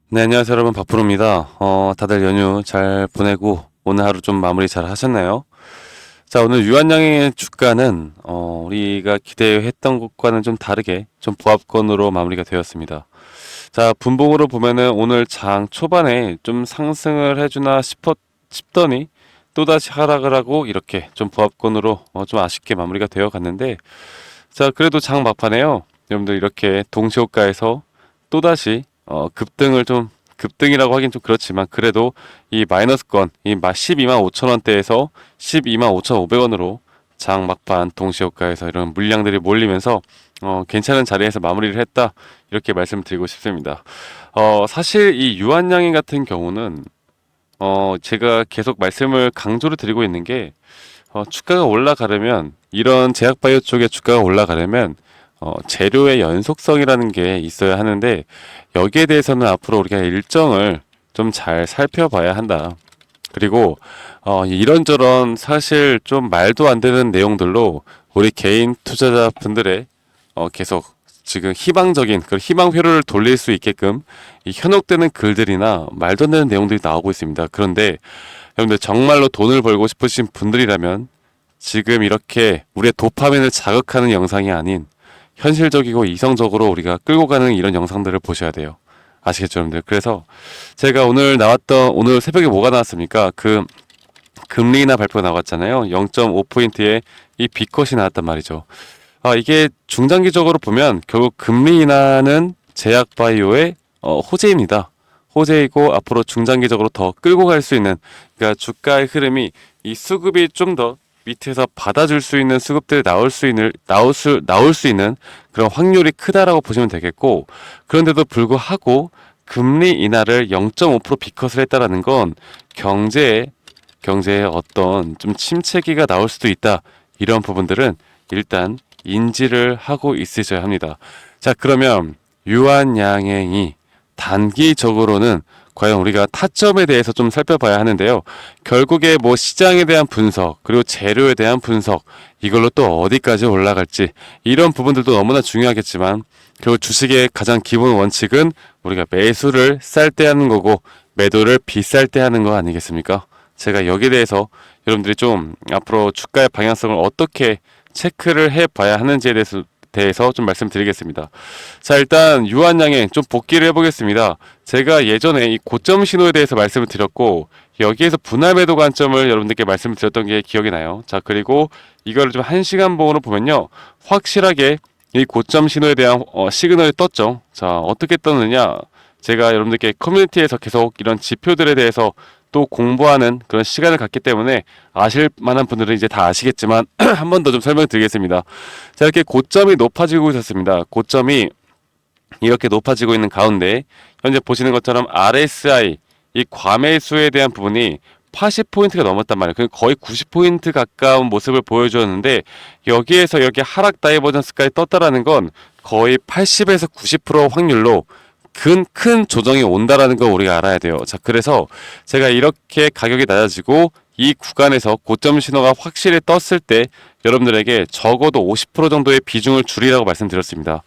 네, 안녕하세요, 여러분. 박프로입니다. 다들 연휴 잘 보내고 오늘 하루 좀 마무리 잘 하셨나요? 자, 오늘 유한양의 주가는 우리가 기대했던 것과는 좀 다르게 좀 보합권으로 마무리가 되었습니다. 자, 분봉으로 보면은 오늘 장 초반에 좀 상승을 해주나 싶더니 또다시 하락을 하고 이렇게 좀 보합권으로 좀 아쉽게 마무리가 되어 갔는데, 자, 그래도 장 막판에요. 여러분들 이렇게 동시호가에서 또다시 급등을 좀 급등이라고 하긴 좀 그렇지만 그래도 이 마이너스권 이 12만 5천 원대에서 12만 5,500원으로 장 막판 동시호가에서 이런 물량들이 몰리면서 괜찮은 자리에서 마무리를 했다, 이렇게 말씀드리고 싶습니다. 사실 이 유한양행 같은 경우는 제가 계속 말씀을 강조를 드리고 있는 게, 주가가 올라가려면 이런 제약바이오 쪽의 주가가 올라가려면 재료의 연속성이라는 게 있어야 하는데, 여기에 대해서는 앞으로 우리가 일정을 좀 잘 살펴봐야 한다. 그리고 이런저런 사실 좀 말도 안 되는 내용들로 우리 개인 투자자분들의 계속 지금 희망적인 그 희망 회로를 돌릴 수 있게끔 이 현혹되는 글들이나 말도 안 되는 내용들이 나오고 있습니다. 그런데 여러분들 정말로 돈을 벌고 싶으신 분들이라면 지금 이렇게 우리의 도파민을 자극하는 영상이 아닌 현실적이고 이성적으로 우리가 끌고 가는 이런 영상들을 보셔야 돼요. 아시겠죠, 여러분들? 그래서 제가 오늘 새벽에 뭐가 나왔습니까? 그 금리 인하 발표가 나왔잖아요. 0.5포인트의 이 B컷이 나왔단 말이죠. 이게 중장기적으로 보면 결국 금리 인하는 제약바이오의 호재입니다. 호재이고 앞으로 중장기적으로 더 끌고 갈 수 있는, 그러니까 주가의 흐름이 이 수급이 좀 더 밑에서 받아줄 수 있는 수급들이 나올 수 있는 그런 확률이 크다라고 보시면 되겠고, 그런데도 불구하고 금리 인하를 0.5% 비컷을 했다라는 건 경제에 어떤 좀 침체기가 나올 수도 있다, 이런 부분들은 일단 인지를 하고 있으셔야 합니다. 자, 그러면 유한양행이 단기적으로는 과연 우리가 타점에 대해서 좀 살펴봐야 하는데요. 결국에 뭐 시장에 대한 분석, 그리고 재료에 대한 분석, 이걸로 또 어디까지 올라갈지, 이런 부분들도 너무나 중요하겠지만, 그리고 주식의 가장 기본 원칙은 우리가 매수를 쌀 때 하는 거고 매도를 비쌀 때 하는 거 아니겠습니까? 제가 여기에 대해서 여러분들이 좀 앞으로 주가의 방향성을 어떻게 체크를 해봐야 하는지에 대해서 좀 말씀드리겠습니다. 자, 일단 유한양행 좀 복기를 해보겠습니다. 제가 예전에 이 고점 신호에 대해서 말씀을 드렸고, 여기에서 분할 매도 관점을 여러분들께 말씀을 드렸던 게 기억이 나요. 자, 그리고 이거를 좀 1시간 봉으로 보면요, 확실하게 이 고점 신호에 대한 시그널이 떴죠. 자, 어떻게 떴느냐, 제가 여러분들께 커뮤니티에서 계속 이런 지표들에 대해서 또 공부하는 그런 시간을 갖기 때문에 아실 만한 분들은 이제 다 아시겠지만 한 번 더 좀 설명드리겠습니다. 자, 이렇게 고점이 높아지고 있었습니다. 고점이 이렇게 높아지고 있는 가운데 현재 보시는 것처럼 RSI, 이 과매수에 대한 부분이 80포인트가 넘었단 말이에요. 거의 90포인트 가까운 모습을 보여주었는데, 여기에서 이렇게 하락 다이버전스까지 떴다라는 건 거의 80에서 90% 확률로 큰 조정이 온다라는 걸 우리가 알아야 돼요. 자, 그래서 제가 이렇게 가격이 낮아지고 이 구간에서 고점 신호가 확실히 떴을 때 여러분들에게 적어도 50% 정도의 비중을 줄이라고 말씀드렸습니다.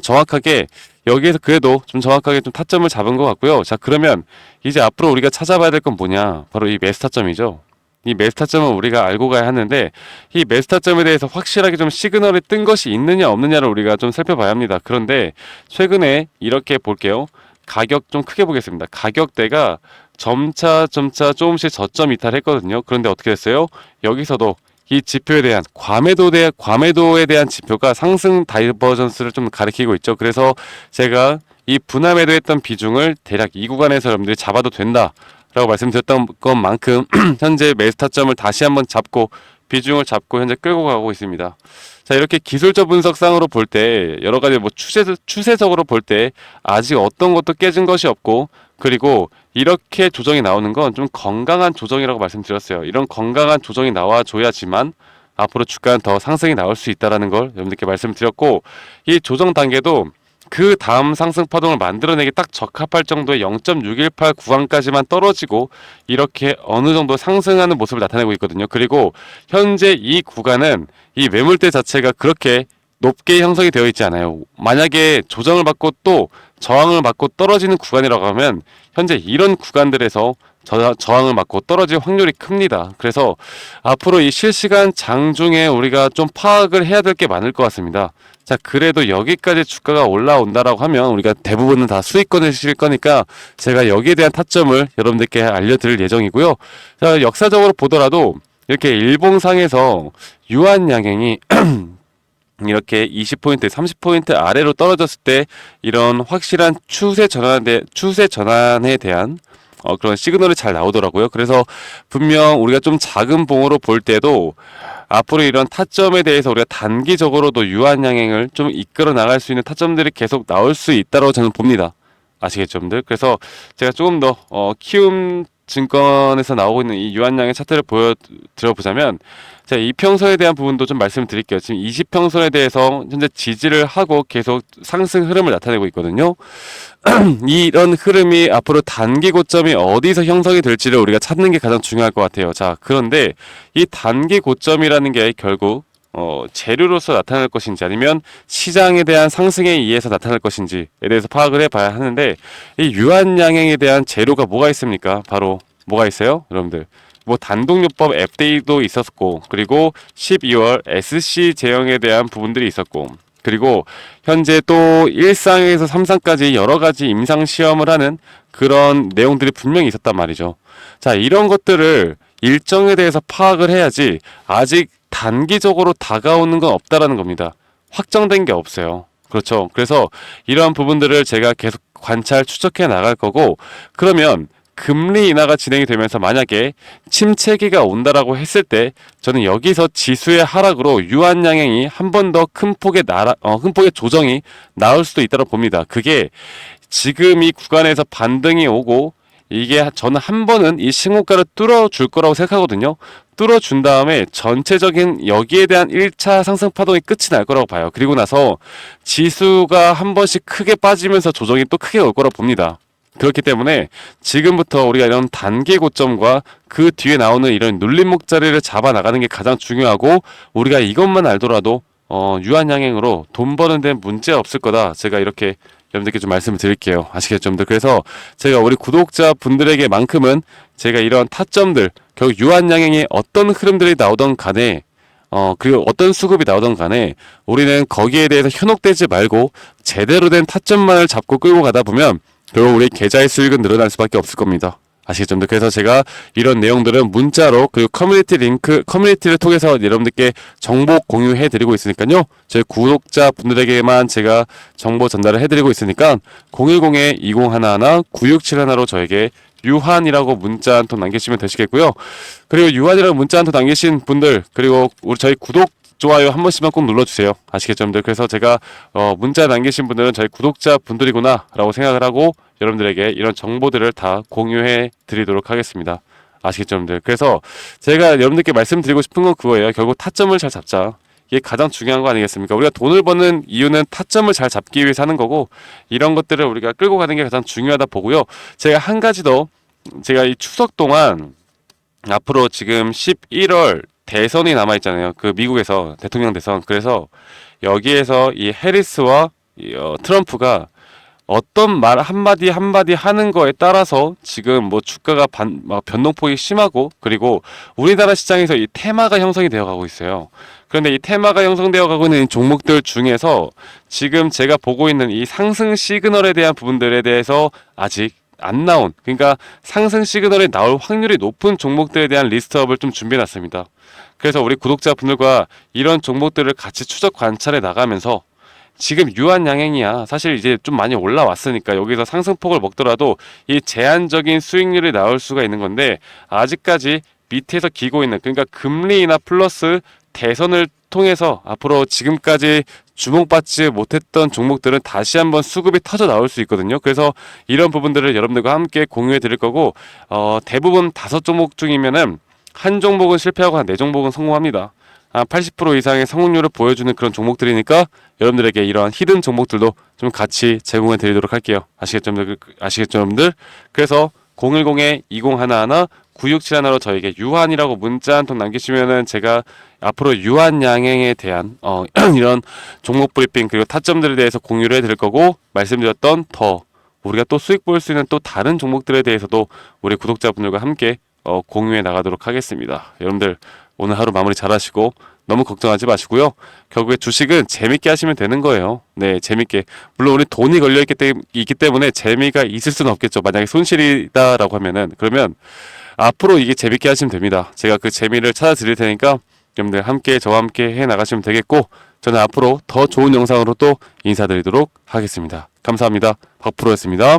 정확하게 여기에서 그래도 좀 정확하게 좀 타점을 잡은 것 같고요. 자, 그러면 이제 앞으로 우리가 찾아봐야 될 건 뭐냐? 바로 이 매수 타점이죠. 이 매수 타점은 우리가 알고 가야 하는데, 이 매수 타점에 대해서 확실하게 좀 시그널이 뜬 것이 있느냐 없느냐를 우리가 좀 살펴봐야 합니다. 그런데 최근에 이렇게 볼게요. 가격 좀 크게 보겠습니다. 가격대가 점차 조금씩 저점 이탈했거든요. 그런데 어떻게 됐어요? 여기서도 이 지표에 대한 과매도에 대한 지표가 상승 다이버전스를 좀 가리키고 있죠. 그래서 제가 이 분할 매도했던 비중을 대략 이 구간에서 여러분들이 잡아도 된다 라고 말씀드렸던 것만큼 현재 매수 타점을 다시 한번 잡고 비중을 잡고 현재 끌고 가고 있습니다. 자, 이렇게 기술적 분석상으로 볼 때 여러 가지 뭐 추세적으로 볼 때 아직 어떤 것도 깨진 것이 없고, 그리고 이렇게 조정이 나오는 건 좀 건강한 조정이라고 말씀드렸어요. 이런 건강한 조정이 나와줘야지만 앞으로 주가는 더 상승이 나올 수 있다는 걸 여러분들께 말씀드렸고, 이 조정 단계도 그 다음 상승 파동을 만들어내기 딱 적합할 정도의 0.618 구간까지만 떨어지고 이렇게 어느 정도 상승하는 모습을 나타내고 있거든요. 그리고 현재 이 구간은 이 매물대 자체가 그렇게 높게 형성이 되어 있지 않아요. 만약에 조정을 받고 또 저항을 받고 떨어지는 구간이라고 하면 현재 이런 구간들에서 저항을 받고 떨어질 확률이 큽니다. 그래서 앞으로 이 실시간 장중에 우리가 좀 파악을 해야 될 게 많을 것 같습니다. 자, 그래도 여기까지 주가가 올라온다라고 하면 우리가 대부분은 다 수익권을 실 거니까 제가 여기에 대한 타점을 여러분들께 알려드릴 예정이고요. 자, 역사적으로 보더라도 이렇게 일봉상에서 유한 양행이 이렇게 20포인트, 30포인트 아래로 떨어졌을 때 이런 확실한 추세 전환에 대한 그런 시그널이 잘 나오더라고요. 그래서 분명 우리가 좀 작은 봉으로 볼 때도 앞으로 이런 타점에 대해서 우리가 단기적으로도 유한 양행을 좀 이끌어 나갈 수 있는 타점들이 계속 나올 수 있다고 저는 봅니다. 아시겠죠, 여러분들? 그래서 제가 조금 더 키움 증권에서 나오고 있는 이 유한양의 차트를 보여드려 보자면, 제가 이평선에 대한 부분도 좀 말씀을 드릴게요. 지금 20평선에 대해서 현재 지지를 하고 계속 상승 흐름을 나타내고 있거든요. 이런 흐름이 앞으로 단기 고점이 어디서 형성이 될지를 우리가 찾는 게 가장 중요할 것 같아요. 자, 그런데 이 단기 고점이라는 게 결국 재료로서 나타날 것인지 아니면 시장에 대한 상승에 의해서 나타날 것인지에 대해서 파악을 해봐야 하는데, 이 유한양행에 대한 재료가 뭐가 있습니까? 바로 뭐가 있어요? 여러분들, 뭐 단독요법 앱데이도 있었고, 그리고 12월 SC 제형에 대한 부분들이 있었고, 그리고 현재 또 일상에서 3상까지 여러 가지 임상 시험을 하는 그런 내용들이 분명히 있었단 말이죠. 자, 이런 것들을 일정에 대해서 파악을 해야지 아직 단기적으로 다가오는 건 없다라는 겁니다. 확정된 게 없어요. 그렇죠. 그래서 이러한 부분들을 제가 계속 관찰, 추적해 나갈 거고, 그러면 금리 인하가 진행이 되면서 만약에 침체기가 온다라고 했을 때 저는 여기서 지수의 하락으로 유한양행이 한 번 더 큰 폭의 큰 폭의 조정이 나올 수도 있다고 봅니다. 그게 지금 이 구간에서 반등이 오고 이게 저는 한 번은 이 신고가를 뚫어줄 거라고 생각하거든요. 뚫어준 다음에 전체적인 여기에 대한 1차 상승 파동이 끝이 날 거라고 봐요. 그리고 나서 지수가 한 번씩 크게 빠지면서 조정이 또 크게 올 거라고 봅니다. 그렇기 때문에 지금부터 우리가 이런 단기 고점과 그 뒤에 나오는 이런 눌림목 자리를 잡아 나가는 게 가장 중요하고, 우리가 이것만 알더라도 유한양행으로 돈 버는 데는 문제 없을 거다. 제가 이렇게 여러분들께 좀 말씀을 드릴게요. 아시겠죠, 여러분들? 그래서 제가 우리 구독자 분들에게만큼은 제가 이런 타점들, 결국 유한양행의 어떤 흐름들이 나오던 간에 그리고 어떤 수급이 나오던 간에 우리는 거기에 대해서 현혹되지 말고 제대로 된 타점만을 잡고 끌고 가다 보면 결국 우리 계좌의 수익은 늘어날 수밖에 없을 겁니다. 아시겠죠? 그래서 제가 이런 내용들은 문자로, 그리고 커뮤니티를 통해서 여러분들께 정보 공유해 드리고 있으니까요. 저희 구독자 분들에게만 제가 정보 전달을 해 드리고 있으니까 010-2011-9671로 저에게 유한이라고 문자 한 통 남기시면 되시겠고요. 그리고 유한이라고 문자 한 통 남기신 분들, 그리고 우리 저희 구독 좋아요 한 번씩만 꼭 눌러주세요. 아시겠죠, 여러분들? 그래서 제가 문자 남기신 분들은 저희 구독자 분들이구나 라고 생각을 하고 여러분들에게 이런 정보들을 다 공유해 드리도록 하겠습니다. 아시겠죠, 여러분들? 그래서 제가 여러분들께 말씀드리고 싶은 건 그거예요. 결국 타점을 잘 잡자. 이게 가장 중요한 거 아니겠습니까? 우리가 돈을 버는 이유는 타점을 잘 잡기 위해서 하는 거고, 이런 것들을 우리가 끌고 가는 게 가장 중요하다 보고요. 제가 한 가지 더, 제가 이 추석 동안 앞으로 지금 11월 대선이 남아있잖아요. 그 미국에서 대통령 대선. 그래서 여기에서 이 해리스와 트럼프가 어떤 말 한마디 한마디 하는 거에 따라서 지금 뭐 주가가 변동폭이 심하고, 그리고 우리나라 시장에서 이 테마가 형성이 되어 가고 있어요. 그런데 이 테마가 형성되어 가고 있는 종목들 중에서 지금 제가 보고 있는 이 상승 시그널에 대한 부분들에 대해서 아직 안 나온, 그러니까 상승 시그널이 나올 확률이 높은 종목들에 대한 리스트업을 좀 준비해 놨습니다. 그래서 우리 구독자분들과 이런 종목들을 같이 추적 관찰해 나가면서, 지금 유한양행이야 사실 이제 좀 많이 올라왔으니까 여기서 상승폭을 먹더라도 이 제한적인 수익률이 나올 수가 있는 건데, 아직까지 밑에서 기고 있는, 그러니까 금리 인하 플러스 대선을 통해서 앞으로 지금까지 주목받지 못했던 종목들은 다시 한번 수급이 터져 나올 수 있거든요. 그래서 이런 부분들을 여러분들과 함께 공유해 드릴 거고, 대부분 5종목 중이면은 한 종목은 실패하고 한 4종목은 성공합니다. 80% 이상의 성공률을 보여주는 그런 종목들이니까 여러분들에게 이러한 히든 종목들도 좀 같이 제공해 드리도록 할게요. 아시겠죠, 여러분들? 그래서 010-2011 9671로 저에게 유한이라고 문자 한 통 남기시면은 제가 앞으로 유한양행에 대한 이런 종목 브리핑 그리고 타점들에 대해서 공유를 해드릴 거고, 말씀드렸던 더 우리가 또 수익 볼 수 있는 또 다른 종목들에 대해서도 우리 구독자분들과 함께 공유해 나가도록 하겠습니다. 여러분들 오늘 하루 마무리 잘 하시고 너무 걱정하지 마시고요. 결국에 주식은 재밌게 하시면 되는 거예요. 네, 재밌게. 물론 우리 돈이 있기 때문에 재미가 있을 수는 없겠죠. 만약에 손실이다라고 하면은, 그러면 앞으로 이게 재밌게 하시면 됩니다. 제가 그 재미를 찾아 드릴 테니까 여러분들 저와 함께 해 나가시면 되겠고, 저는 앞으로 더 좋은 영상으로 또 인사드리도록 하겠습니다. 감사합니다. 박프로였습니다.